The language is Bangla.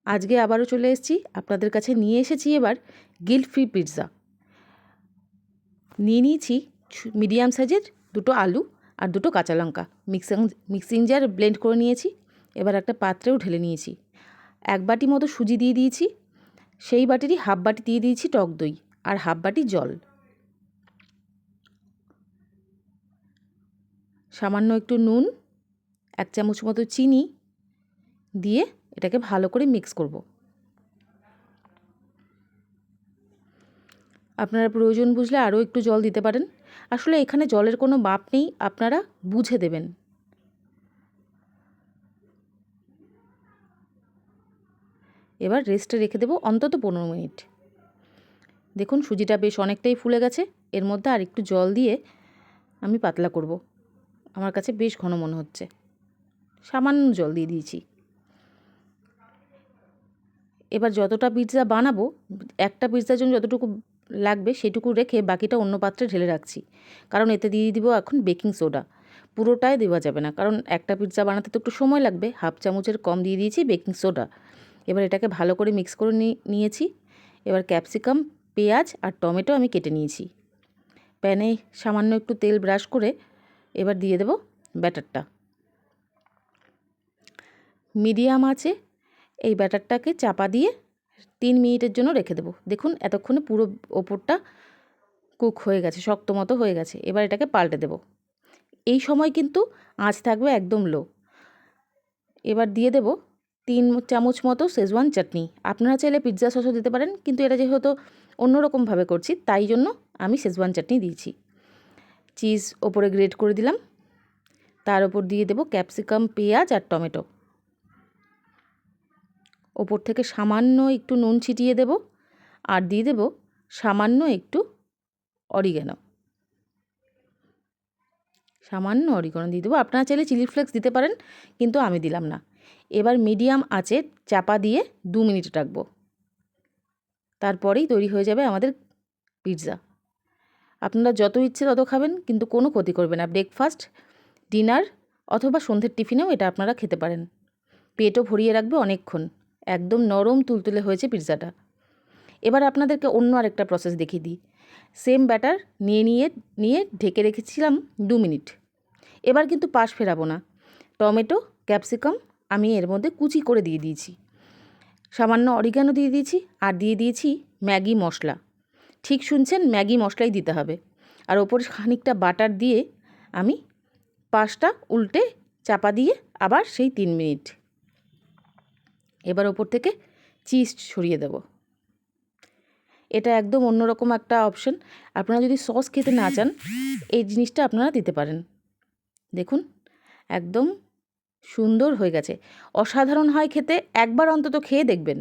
আজকে আবারও চলে এসেছি আপনাদের কাছে, নিয়ে এসেছি এবার গিল্ট ফ্রি পিৎজা। নিয়ে নিয়েছি মিডিয়াম সাইজের 2টো আলু আর 2টো কাঁচা লঙ্কা, মিক্সিং জার ব্লেন্ড করে নিয়েছি। এবার একটা পাত্রেও ঢেলে নিয়েছি। 1 বাটি মতো সুজি দিয়ে দিয়েছি, সেই বাটিরই হাফ বাটি দিয়ে দিয়েছি টক দই আর হাফ বাটি জল। সামান্য একটু নুন, 1 চামচ মতো চিনি দিয়ে এটাকে ভালো করে মিক্স করব। আপনারা প্রয়োজন বুঝলে আরও একটু জল দিতে পারেন। আসলে এখানে জলের কোনো মাপ নেই, আপনারা বুঝে দেবেন। এবার রেস্টে রেখে দেবো অন্তত 15 মিনিট। দেখুন সুজিটা বেশ অনেকটাই ফুলে গেছে। এর মধ্যে আর একটু জল দিয়ে আমি পাতলা করব। আমার কাছে বেশ ঘন মনে হচ্ছে, সামান্য জল দিয়ে দিয়েছি। এবার যতটা পিৎজা বানাবো, একটা পিৎজার জন্য যতটুকু লাগবে সেটুকু রেখে বাকিটা অন্য পাত্রে ঢেলে রাখছি। কারণ এতে দিয়ে দিব এখন বেকিং সোডা। পুরোটাই দেওয়া যাবে না, কারণ একটা পিৎজা বানাতে তো একটু সময় লাগবে। হাফ চামচের কম দিয়ে দিয়েছি বেকিং সোডা। এবার এটাকে ভালো করে মিক্স করে নিয়েছি। এবার ক্যাপসিকাম, পেঁয়াজ আর টমেটো আমি কেটে নিয়েছি। প্যানে সামান্য একটু তেল ব্রাশ করে এবার দিয়ে দেব ব্যাটারটা। মিডিয়াম আছে এই ব্যাটারটাকে চাপা দিয়ে 3 মিনিটের জন্য রেখে দেবো। দেখুন এতক্ষণে পুরো ওপরটা কুক হয়ে গেছে, শক্ত মতো হয়ে গেছে। এবার এটাকে পাল্টে দেব। এই সময় কিন্তু আঁচ থাকবে একদম লো। এবার দিয়ে দেব 3 চামচ মতো শেজওয়ান চাটনি। আপনারা চাইলে পিৎজা সসও দিতে পারেন, কিন্তু এটা যেহেতু অন্যরকমভাবে করছি তাই জন্য আমি শেজওয়ান চাটনি দিয়েছি। চিজ ওপরে গ্রেট করে দিলাম, তার ওপর দিয়ে দেব ক্যাপসিকাম, পেঁয়াজ আর টমেটো। ওপর থেকে সামান্য একটু নুন ছিটিয়ে দেব আর দিয়ে দেব সামান্য একটু অরিগ্যানো। সামান্য অরিগ্যানো দিয়ে দেবো। আপনারা চাইলে চিলি ফ্লেক্স দিতে পারেন, কিন্তু আমি দিলাম না। এবার মিডিয়াম আঁচে চাপা দিয়ে 2 মিনিট রাখবো। তারপরেই তৈরি হয়ে যাবে আমাদের পিৎজা। আপনারা যত ইচ্ছে তত খাবেন, কিন্তু কোনো ক্ষতি করবে না। ব্রেকফাস্ট, ডিনার অথবা সন্ধ্যের টিফিনেও এটা আপনারা খেতে পারেন। পেটও ভরিয়ে রাখবে অনেকক্ষণ। একদম নরম তুলতুলে হয়েছে পিৎজাটা। এবার আপনাদেরকে অন্য আরেকটা প্রসেস দেখিয়ে দিই। সেম ব্যাটার নিয়ে ঢেকে রেখেছিলাম 2 মিনিট। এবার কিন্তু পাশ ফেরাবো না। টমেটো, ক্যাপসিকাম আমি এর মধ্যে কুচি করে দিয়ে দিয়েছি। সামান্য অরিগ্যানো দিয়ে দিয়েছি আর দিয়ে দিয়েছি ম্যাগি মশলা। ঠিক শুনছেন, ম্যাগি মশলাই দিতে হবে। আর ওপরে খানিকটা বাটার দিয়ে আমি পাশটা উল্টে চাপা দিয়ে আবার সেই 3 মিনিট। এবার ওপর থেকে চিজ ছড়িয়ে দেব। এটা একদম অন্যরকম একটা অপশন। আপনারা যদি সস খেতে না চান, এই জিনিসটা আপনারা দিতে পারেন। দেখুন একদম সুন্দর হয়ে গেছে, অসাধারণ হয় খেতে। একবার অন্তত খেয়ে দেখবেন।